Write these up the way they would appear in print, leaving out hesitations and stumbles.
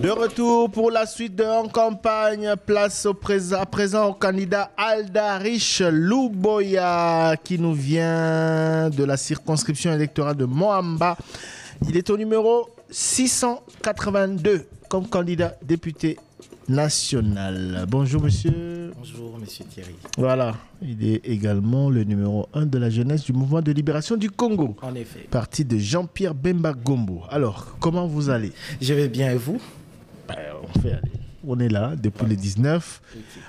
De retour pour la suite de En Campagne, place à présent au candidat Aldarich Louboya qui nous vient de la circonscription électorale de Moamba. Il est au numéro 682 comme candidat député national. Bonjour monsieur. Bonjour monsieur Thierry. Voilà, il est également le numéro 1 de la jeunesse du mouvement de libération du Congo. En effet. Parti de Jean-Pierre Bemba Gombo. Alors, comment vous allez? Je vais bien et vous? On est là depuis le 19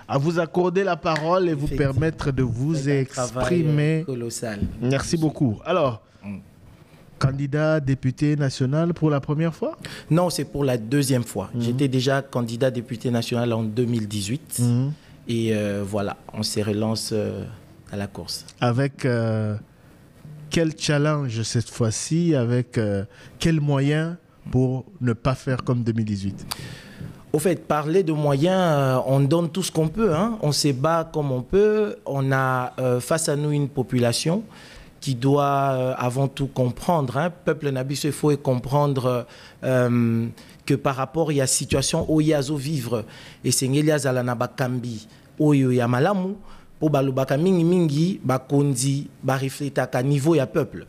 à vous accorder la parole et vous permettre de vous exprimer. Colossal. Merci beaucoup. Alors, candidat député national pour la première fois? Non, c'est pour la deuxième fois. J'étais déjà candidat député national en 2018 et voilà, on se relance à la course. Avec quel challenge cette fois-ci? Avec quels moyens pour ne pas faire comme 2018? Au fait, parler de moyens, on donne tout ce qu'on peut. Hein. On se bat comme on peut. On a face à nous une population qui doit avant tout comprendre. Hein. Peuple Nabis, il faut comprendre que par rapport à la situation où il y a à vivre, et c'est Ngelia Zalanaba Kambi, où il y a malamu, pour balubaka mingi mingi, bakondi, barifletaka niveau ya peuple.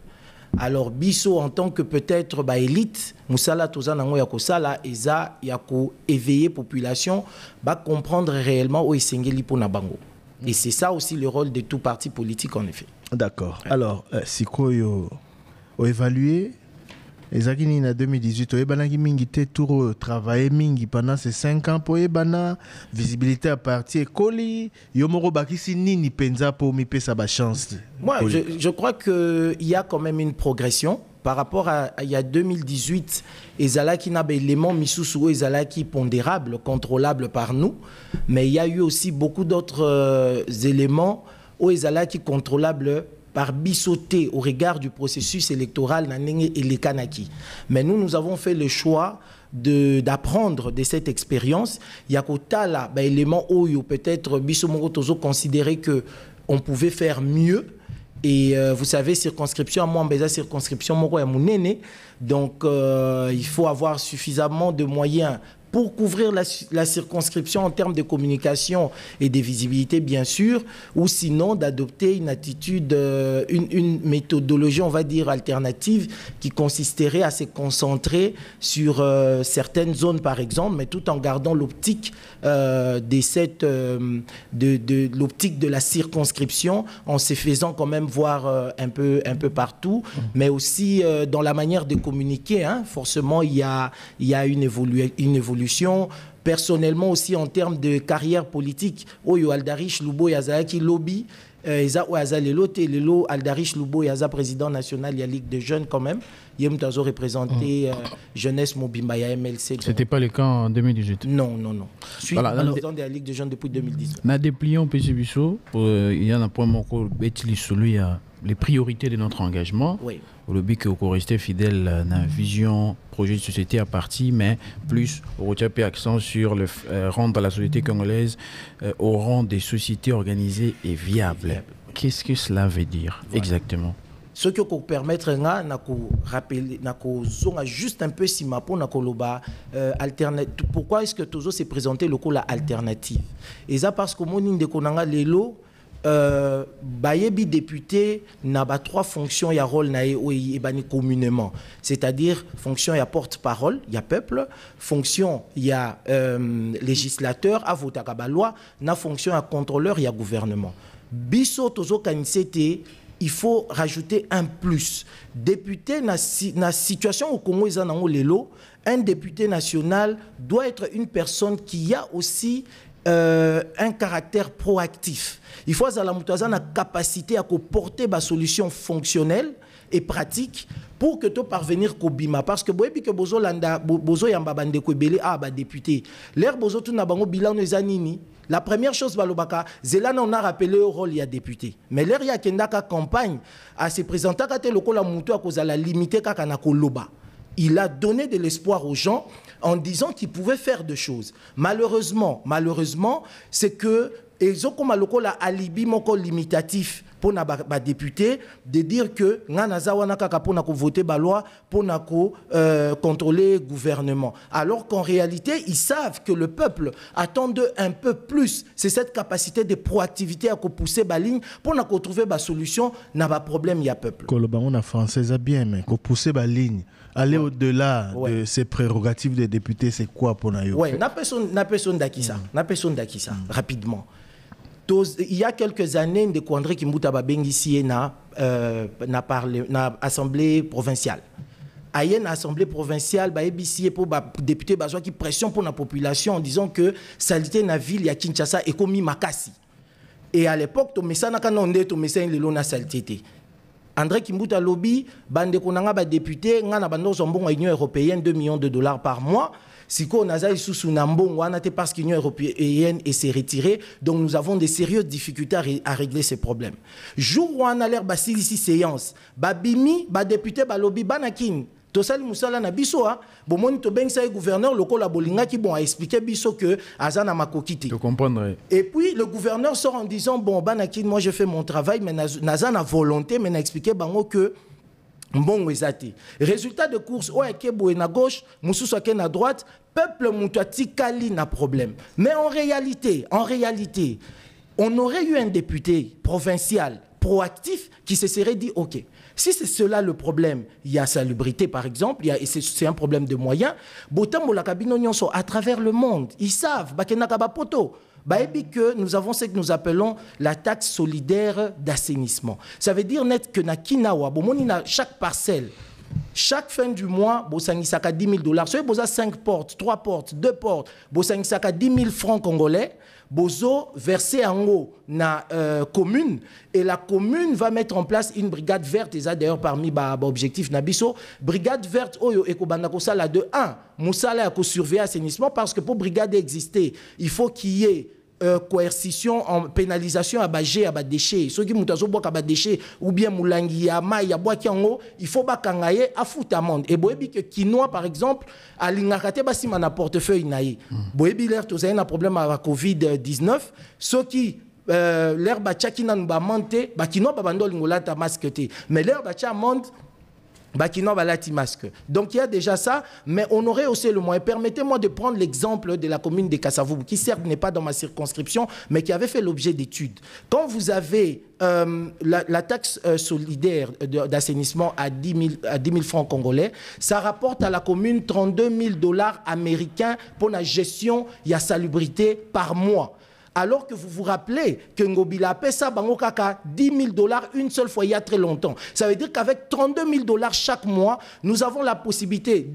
Alors biso en tant que peut-être élite, musala tozana ngo ya kosala eza ya ko éveiller population, ba comprendre réellement où esengeli pona bango. Et c'est ça aussi le rôle de tout parti politique en effet. D'accord. Alors si quoi yo évaluer ezakini na 2018 oyebanaki mingi te tour travailler mingi pendant ces 5 ans pour ebana visibilité à partir ekoli yo moko bakisi nini penza pour mi pesa ba chance. Moi je crois que il y a quand même une progression par rapport à il y a 2018 ezalaki na ba élément misusu ezalaki pondérable contrôlable par nous, mais il y a eu aussi beaucoup d'autres éléments où ezalaki contrôlable par bisoté au regard du processus électoral et les kanaki. Mais nous avons fait le choix d'apprendre de cette expérience. Il y a un élément où peut-être bisomoro tozo considérer que on pouvait faire mieux. Et vous savez, circonscription à moi, circonscription moko ya munene. Donc il faut avoir suffisamment de moyens pour couvrir la circonscription en termes de communication et de visibilité, bien sûr, ou sinon d'adopter une attitude, une méthodologie, on va dire, alternative qui consisterait à se concentrer sur certaines zones, par exemple, mais tout en gardant l'optique l'optique de la circonscription, en se faisant quand même voir un peu partout, mais aussi dans la manière de communiquer. Hein, forcément, il y a une évolution. Personnellement aussi en termes de carrière politique, Oyo Aldarich Louboya qui lobby, Aldarich Louboya président national de la Ligue des jeunes quand même. Il a représenté Jeunesse Mobimba MLC. C'était pas le cas en 2018? Non. Je suis président de la Ligue des jeunes depuis 2018. Dans des pliants PCBISO, il y a un point encore celui les priorités de notre engagement. Oui. Le but que vous restez fidèle à la vision, projet de société à partie, mais plus au retient accent sur le rendre la société congolaise au rang des sociétés organisées et viables. Qu'est-ce que cela veut dire exactement? Ce qui peut permettre de rappeler, juste un peu si ma alternative. Pourquoi est-ce que Tozo s'est présenté le coup la alternative? Et ça parce que mon de Konanga Lelo, bayebi député n'a pas 3 fonctions, il y a rôle communément, c'est-à-dire fonction il y a porte-parole, il y a peuple, fonction il y a législateur, à voter à loi, na fonction il y a contrôleur, il y a gouvernement. Biso Tozo Kanisete, il faut rajouter un plus. Député na situation au Congo un député national doit être une personne qui a aussi un caractère proactif. Il faut avoir la capacité à porter des solutions fonctionnelles et pratiques pour que tu parvenir au bima. Parce que si tu as un député, l'air bozo tu n'as pas bilan zanini. La première chose, balobaka, Zelana on a rappelé au rôle il y a député. Mais l'air y a kendaka campagne à se présenter quand le kola muto à cause à la limiter kaka koloba. Il a donné de l'espoir aux gens en disant qu'ils pouvaient faire des choses. Malheureusement, c'est que ils ont comme un alibi moko limitatif pour les députés de dire que nganazawana kaka pour voter la loi pour contrôler le gouvernement. Alors qu'en réalité, ils savent que le peuple attend un peu plus. C'est cette capacité de proactivité à pousser la ligne pour trouver la solution n'a pas problème il y a peuple. On a français bien mais pousser la ligne. Aller au-delà de ces prérogatives des députés, c'est quoi pour nous? Oui, n'a personne d'acquis ça, rapidement. Il y a quelques années, de Kwandre Kimbuta Babengi na assemblée provinciale. À une assemblée provinciale, ABC pour député bazoa qui pression pour la population en disant que salité na ville ya Kinshasa est comme Makasi. Et à l'époque, to mesa na kanonde to mesa in lelo na salité. André Kimbuta lobby bande konanga ba député ngana bando zombongo Union européenne $2 millions par mois. Si on a sous Nambon, parce que l'Union européenne s'est retirée, donc nous avons des sérieuses difficultés à régler ces problèmes. Jour où on a l'air de ici séance, babimi, député, lobby, banakin. Tosali musala na biso a bomoni to bengsa gouverneur local la bolinga qui bon a expliqué biso que azana makokiti. Je comprends. Et puis le gouverneur sort en disant bon banakin moi je fais mon travail mais nazana volonté mais n'a expliqué bango que bon ezati. Résultat de course o ekebo na gauche mususu ake à droite peuple mutuati kali na problème. Mais en réalité on aurait eu un député provincial proactif qui se serait dit ok. Si c'est cela le problème, il y a salubrité par exemple, c'est un problème de moyens. Botambo la cabine à travers le monde, ils savent, que nous avons ce que nous appelons la taxe solidaire d'assainissement. Ça veut dire net que na Kinawa, chaque parcelle, chaque fin du mois, bosangisaka $10,000. Si vous avez 5 portes, 3 portes, 2 portes, bosangisaka 10 000 francs congolais. Bozo versé en haut na commune et la commune va mettre en place une brigade verte et ça d'ailleurs parmi objectif nabiso brigade verte oyo ekobanda ko sala de 1 musala ko surveiller assainissement parce que pour brigade exister il faut qu'il y ait coercition en pénalisation à bagé à déchets ceux qui mutazo boka à déchets ou bien mulangi ya mai ya boaki en il faut bakangaye à foutamande et boyebi que quinoa par exemple à l'ingakate basima na portefeuille naï boyebi l'air tous un problème avec Covid-19 ceux qui l'air bachaki na ba monter ba quinoa ba bando lingolata masqueté mais l'air bacha monte Bakino balati masque. Donc il y a déjà ça, mais on aurait aussi le moyen. Permettez-moi de prendre l'exemple de la commune de Kasavubu, qui certes n'est pas dans ma circonscription, mais qui avait fait l'objet d'études. Quand vous avez la taxe solidaire d'assainissement à 10 000 francs congolais, ça rapporte à la commune $32,000 américains pour la gestion et la salubrité par mois. Alors que vous vous rappelez que Ngobila a payé ça, $10,000 une seule fois il y a très longtemps. Ça veut dire qu'avec $32,000 chaque mois, nous avons la possibilité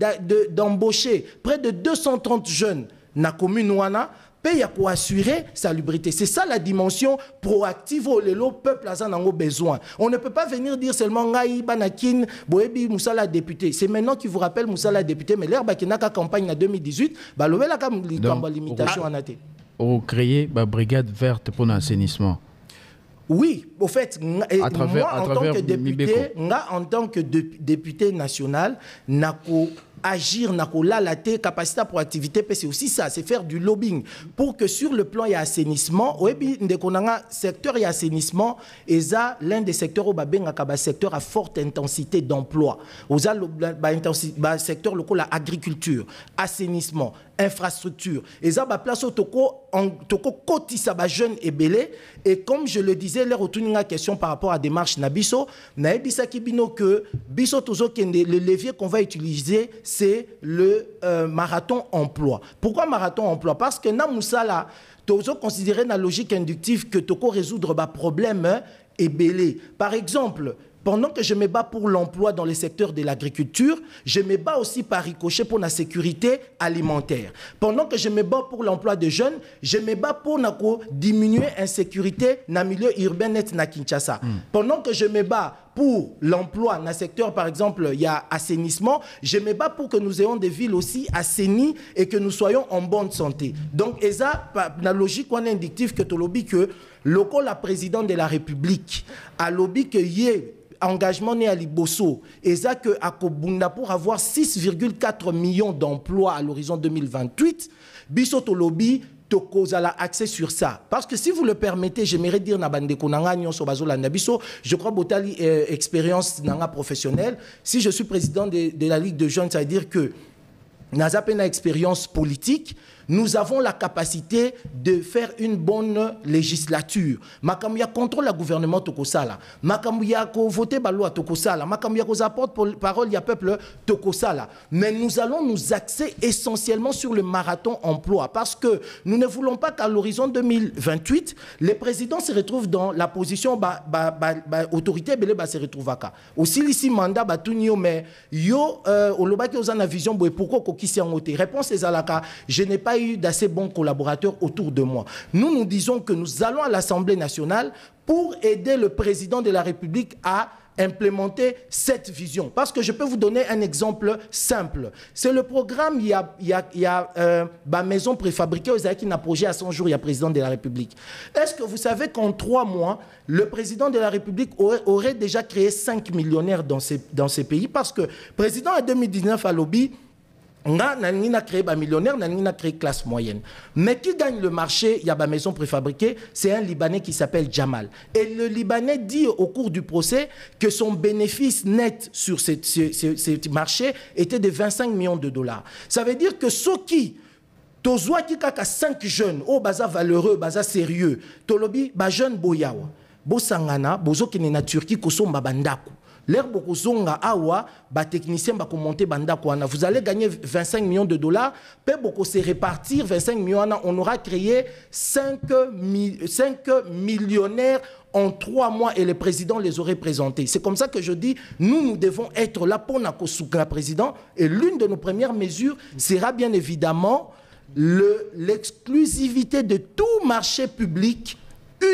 d'embaucher près de 230 jeunes dans la commune Ouana, paye pour assurer salubrité. C'est ça la dimension proactive où le peuple a besoin. On ne peut pas venir dire seulement Ngaï, Banakin, Boebi, Moussala député. C'est maintenant qu'il vous rappelle Moussala député, mais l'air Bakinaka campagne en 2018, la limitation en athée. Ou créer la brigade verte pour l'assainissement. Oui, au fait, moi en tant que député national, agir, la capacité à proactivité, c'est aussi ça, c'est faire du lobbying pour que sur le plan il y a assainissement, secteur il y a assainissement, et ça l'un des secteurs où secteur à forte intensité d'emploi. Secteur local la agriculture, assainissement, infrastructure. Et ça place au toko kotisa ba jeune et belé et comme je le disais leur retourner une question par rapport à démarche nabiso, na ebisa kibino que biso tozo le levier qu'on va utiliser c'est le marathon emploi. Pourquoi marathon emploi? Parce que na musala tozo considérer la logique inductive que toko résoudre ba problème et belé. Par exemple, pendant que je me bats pour l'emploi dans le secteur de l'agriculture, je me bats aussi par ricochet pour la sécurité alimentaire. Pendant que je me bats pour l'emploi des jeunes, je me bats pour diminuer l'insécurité dans le milieu urbain net na Kinshasa. Pendant que je me bats pour l'emploi dans le secteur, par exemple, il y a assainissement. Je me bats pour que nous ayons des villes aussi assainies et que nous soyons en bonne santé. Donc, ça, la logique, on a indicatif que lobby que la présidente de la République a lobby que y ait engagement né à Liboso et ça que à Kobunda pour avoir 6,4 millions d'emplois à l'horizon 2028, biso lobby vous avez accès sur ça. Parce que si vous le permettez, j'aimerais dire je crois que expérience professionnelle. Si je suis président de la Ligue de jeunes, ça veut dire que nous avons une expérience politique. Nous avons la capacité de faire une bonne législature. Makamouya contrôle le gouvernement Tokosala. Makamouya voter balou à Tokosala. Makamouya apporte parole il y a peuple Tokosala. Mais nous allons nous axer essentiellement sur le marathon emploi parce que nous ne voulons pas qu'à l'horizon 2028, les présidents se retrouvent dans la position autorité belé se retrouve à ka. Aussi ici mandat batunio mais yo oloba ki ozana vision boy pourquoi kokisi en oté. Réponse est alaka, je n'ai pas eu d'assez bons collaborateurs autour de moi. Nous disons que nous allons à l'Assemblée nationale pour aider le président de la République à implémenter cette vision. Parce que je peux vous donner un exemple simple. C'est le programme, il y a maison préfabriquée aux qui n'a projet à 100 jours, il y a président de la République. Est-ce que vous savez qu'en 3 mois, le président de la République aurait déjà créé 5 millionnaires dans ces pays? Parce que président en 2019 à lobby, on a créé des millionnaires, on a créé classe moyenne. Mais qui gagne le marché, il y a des maisons préfabriquées, c'est un Libanais qui s'appelle Jamal. Et le Libanais dit au cours du procès que son bénéfice net sur ce marché était de 25 millions de dollars. Ça veut dire que ceux qui tozwa qui kaka 5 jeunes, oh baza valeureux, baza sérieux, tolobi ba jeune boyawa, bo sangana, bozo kene na Turquie kosomba bandako. L'air beaucoup zonga awa, ba technicien ba monter banda kwana. Vous allez gagner 25 millions de dollars. Peut beaucoup se répartir 25 millions. On aura créé 5 millionnaires en 3 mois et le président les aurait présentés. C'est comme ça que je dis, nous devons être là pour la président. Et l'une de nos premières mesures sera bien évidemment l'exclusivité de tout marché public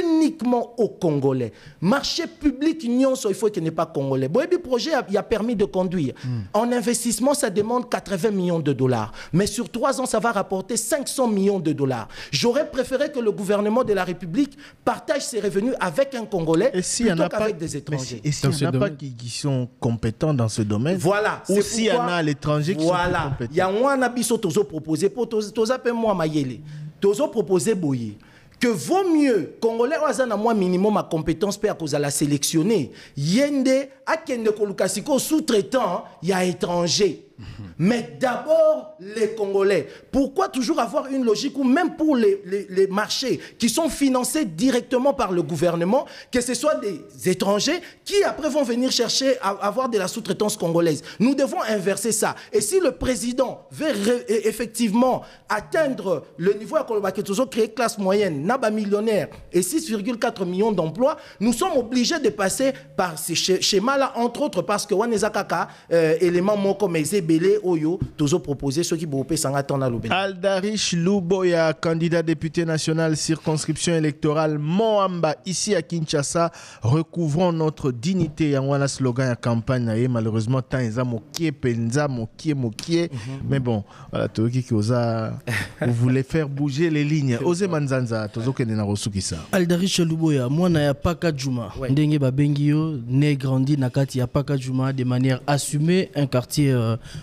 uniquement aux Congolais. Marché public, il faut qu'il n'est pas congolais. Bon, le projet il a permis de conduire. En investissement, ça demande 80 millions de dollars. Mais sur 3 ans, ça va rapporter 500 millions de dollars. J'aurais préféré que le gouvernement de la République partage ses revenus avec un Congolais plutôt qu'avec des étrangers. Et s'il n'y en a pas qui sont compétents dans ce domaine, voilà, ou s'il y en a à l'étranger qui sont compétents. Il y a un abisso tozo proposé pour tozo moi mayele. Tozo proposé boye. Que vaut mieux, Congolais, on a moins minimum à compétence pour la sélectionner. Yende, à kende kolukasiko sous-traitant, il y a étranger. Mais d'abord, les Congolais. Pourquoi toujours avoir une logique où même pour les marchés qui sont financés directement par le gouvernement, que ce soit des étrangers qui après vont venir chercher à avoir de la sous-traitance congolaise. Nous devons inverser ça. Et si le président veut effectivement atteindre le niveau à Kolobaketozo, créer classe moyenne, naba millionnaire et 6,4 millions d'emplois, nous sommes obligés de passer par ces schémas-là, entre autres parce que Wanezakaka, élément moko meze belé oyo, tozo proposé ceux qui bopé sanga tona lobé. Aldarish Luboya, candidat député national circonscription électorale Moamba ici à Kinshasa, recouvrons notre dignité. En wana slogan à campagne malheureusement tant eza mokie penza mokie. Mais bon, voilà toki qui osa vous voulez faire bouger les lignes. Ose manzanza tozo kene na rosukisa. Aldarish Luboya, moi na ya Paka Juma. Ndenge babengio né grandi na kati ya Paka Juma de manière assumée, un quartier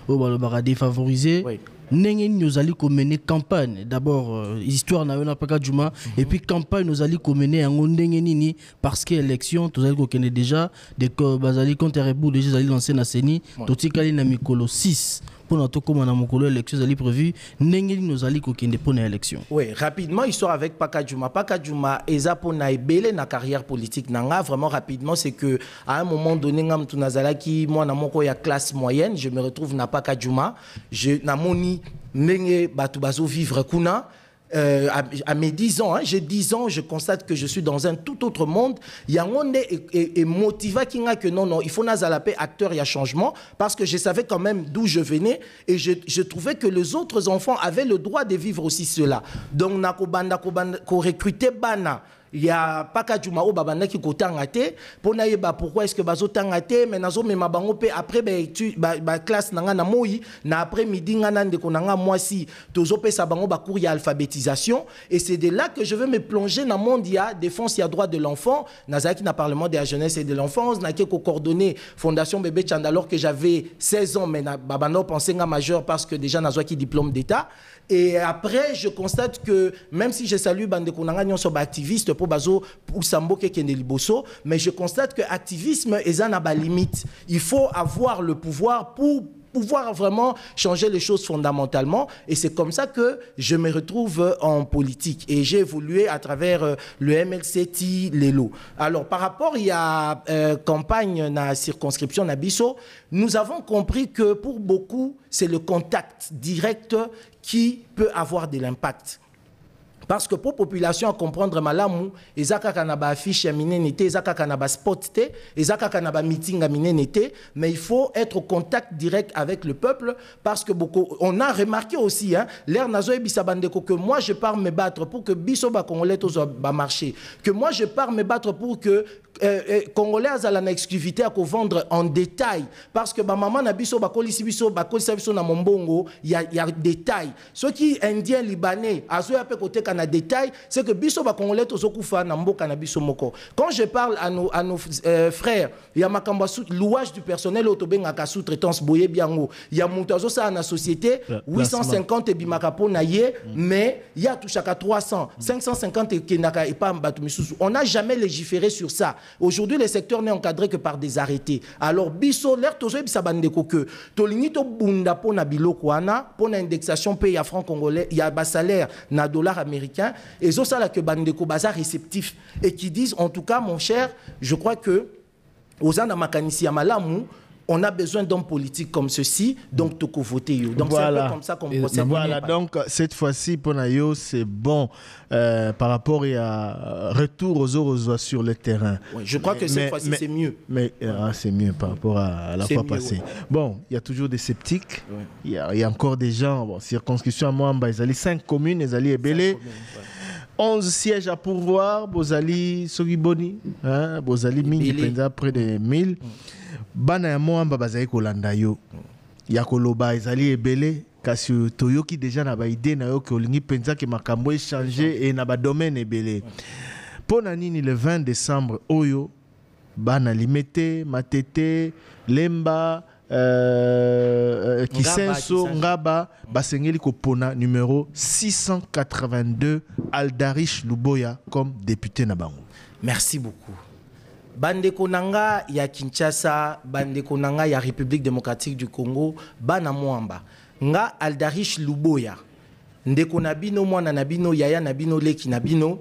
au Balobara défavorisé. Oui. Nous allons mener campagne. D'abord, histoire na Paka Juma. Et puis campagne, nous allons mener un nini parce que l'élection, nous allons connaître déjà des bazali contre Rebou déjà allons lancer na Seni. Toti kali na Mikolo 6. Pour notre commande à l'élection, nous prévu nous allons connaître pour l'élection. Oui, rapidement, histoire avec Paka Juma. Paka Juma, eza pour na ebele na carrière politique nanga vraiment rapidement, c'est que à un moment donné, ngam tunazala qui moi na moko ya classe moyenne, je me retrouve na Paka Juma, je na moni nenge batu bazo vivre kuna. À mes 10 ans, j'ai 10 ans, je constate que je suis dans un tout autre monde. Il y a un et motivé qui n'a que non, il faut nazalaper acteur, il y a changement, parce que je savais quand même d'où je venais et je trouvais que les autres enfants avaient le droit de vivre aussi cela. Donc, ko recruter bana il y a pas qu'à Jumao babana qui kotangate pour naïba pourquoi est-ce que bazo tangate mais nazo mema bango pe après ba classe nanga na moi na après midi ngana ndeko nanga moi si tozo pe sa bango ba cours ya alphabétisation et c'est de là que je veux me plonger dans monde ya défense ya droit de l'enfant nazaki na parlement de la jeunesse et de l'enfance na qui coordonné fondation bébé Tchanda alors que j'avais 16 ans mais na babano pensé nga majeur parce que déjà nazo qui diplôme d'état. Et après, je constate que même si je salue Bande Konanga Nyonso activiste pour Bazo ou Sambo Kekende Liboso, mais je constate que l'activisme est à la limite. Il faut avoir le pouvoir pour pouvoir vraiment changer les choses fondamentalement. Et c'est comme ça que je me retrouve en politique. Et j'ai évolué à travers le MLCT, l'ELO. Alors, par rapport à la campagne dans la circonscription Nabiso, nous avons compris que pour beaucoup, c'est le contact direct qui peut avoir de l'impact. Parce que pour la population à comprendre malamu, ezaka kanaba affiche ya minenete, ezaka kanaba spot te, ezaka kanaba meeting à minenete, mais il faut être au contact direct avec le peuple parce que beaucoup, on a remarqué aussi, hein, l'air nazo et bisabandeko que moi je pars me battre pour que biso ba congolais tous ba marcher, que moi je pars me battre pour que Congolais à la exclusivité à vendre en détail parce que ma maman na biso ba kolisi biso na mombongo il y a détail ceux qui indiens libanais azo ya pe côté kana détail c'est que biso ba Congolais to sokufa na mboka na biso moko quand je parle à nos frères il y a makamba louage du personnel autobenga ka sous-traitance boye biango il y a mutazo ça na société 850 et bimakapo na ye mais il y a tout chaka 300 550 et kenaka et pas mbatu misusu on n'a jamais légiféré sur ça. Aujourd'hui, le secteur n'est encadré que par des arrêtés. Alors, biso, l'air tozo bisa bandeko que tolini to bunda pona biloko wana, pona indexation paye à franc congolais, il y a bas salaire na dollar américain, et zo ça là que bandeko bazar réceptif et qui disent en tout cas mon cher, je crois que aux anda makanisi ya malamu on a besoin d'hommes politiques comme ceci, donc toko voter yo. Donc voilà. C'est un peu comme ça qu'on procède. Voilà, donc cette fois-ci, Ponayo, c'est bon par rapport à retour aux autres sur le terrain. Oui, je crois que cette fois-ci, c'est mieux. Mais c'est mieux par rapport à la fois passée. Ouais. Bon, il y a toujours des sceptiques, il y a encore des gens, bon, circonscription à Moamba, ils allaient 5 communes, ils allaient Ebélé. 11 sièges à pourvoir, Bozali, Sogiboni, hein, Bozali, Mingi, près de 1000. Bana ya Moamba bazali kolanda yo ya koloba ezali ebele kasi toyoki déjà na ba idée na yo ke olingi penza ke makambo échanger et na ba domaine ebele pona nini le 20 décembre oyo bana limete matete lemba Kisenso Ngaba basengeli kopona numéro 682 Aldarich Luboya comme député na bango. Merci beaucoup. Bande Konanga ya Kinshasa, Bande Konanga ya République démocratique du Congo, Bana Moamba. Nga Aldarich Luboya. Ndeko nabino mwana nabino yaya nabino leki nabino.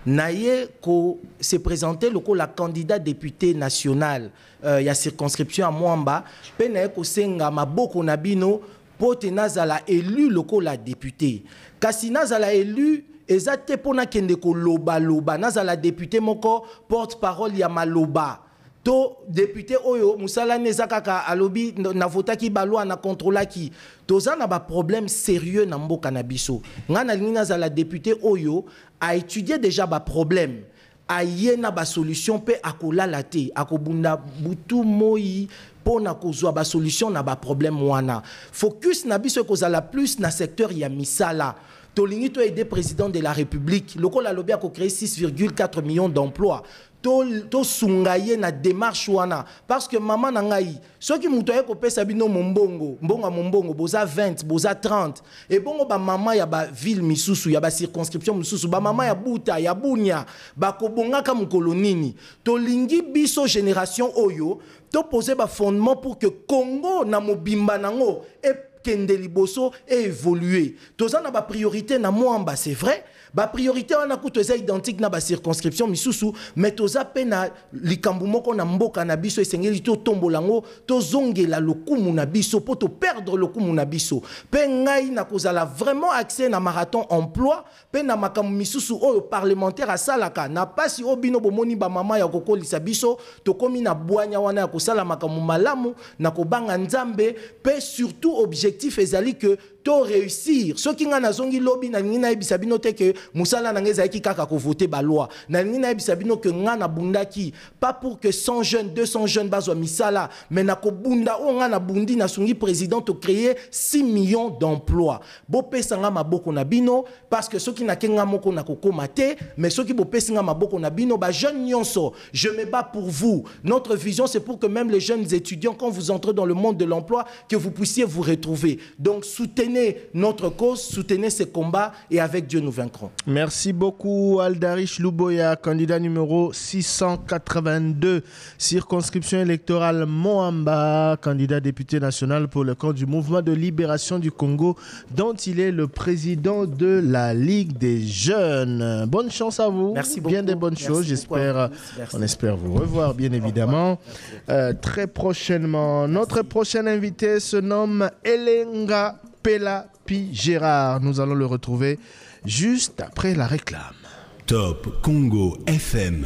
Naye ko se présenter loko la candidat député national ya circonscription à Moamba. Pe naye ko senga maboko nabino pote nazala élu loko la député. Kasi nazala élu ezate pona kende ko loba loba nazala député moko porte-parole ya maloba to député oyo musala nezakaka alobi na votaki balwa na contrôlaki toza na ba problème sérieux na mboka na biso ngana lingi nazala député oyo a étudié déjà ba problème aye na ba solution pe akolala te akobunda butu moi pona kozwa ba solution na ba problème wana focus na biso kozala plus na secteur ya misala. Tolingi to aidé président de la République. Le col a lobby a créé 6,4 millions d'emplois. To sungaye na démarche wana parce que maman nangai ceux qui mutoye ko pesa bino mombongo mbonga mombongo boza 20 boza 30 et bongo ba maman ya ba ville misusu ya ba circonscription misusu ba maman ya buta ya bunya ba ko bonga ka mukolo nini tolingi biso génération oyo to poser ba fondement pour que Congo na mobimba nango et Kende Liboso et évoluer. Tous en a ba priorité na Moamba, c'est vrai. Ba priorité on a coûté identique na ba circonscription misusu, mais tous a pena likambu moko na mboka na biso esengeli to tombolango to zongela lokumu na biso pour to perdre lokumu na biso. Pe ngai na kozala vraiment accès na marathon emploi, pe na makamu misusu oyo parlementaire a salaka na pasi obino bomoni ba mama ya kokolisa biso to komi na bwanya wana ya kosala makamu malamu na kobanga nzambe pe surtout objectif ezali que to réussir ce qui ngana zongi lobby na ngina ebisabino te que musala na ngeza ki kaka ko voter ba loi na ngina ebisabino que ngana bundaki pas pour que 100 jeunes 200 jeunes bazwa misala mais na ko bunda o ngana bundi na sungi président to créer 6 millions d'emplois bo pesa nga maboko na bino parce que ceux qui na kenga moko na kokoma te mais ceux qui bo pesa nga maboko na bino ba jeunes nyonso je me bats pour vous. Notre vision c'est pour que même les jeunes étudiants quand vous entrez dans le monde de l'emploi que vous puissiez vous retrouver. Donc soutenez notre cause, soutenez ces combats et avec Dieu nous vaincrons. Merci beaucoup Aldarish Luboya, candidat numéro 682, circonscription électorale Moamba, candidat député national pour le camp du mouvement de libération du Congo dont il est le président de la Ligue des jeunes. Bonne chance à vous. Merci beaucoup. Bien des bonnes choses, j'espère. On espère vous revoir bien évidemment très prochainement. Notre prochain invité se nomme Elenga Pelapi Gérard. Nous allons le retrouver juste après la réclame. Top Congo FM.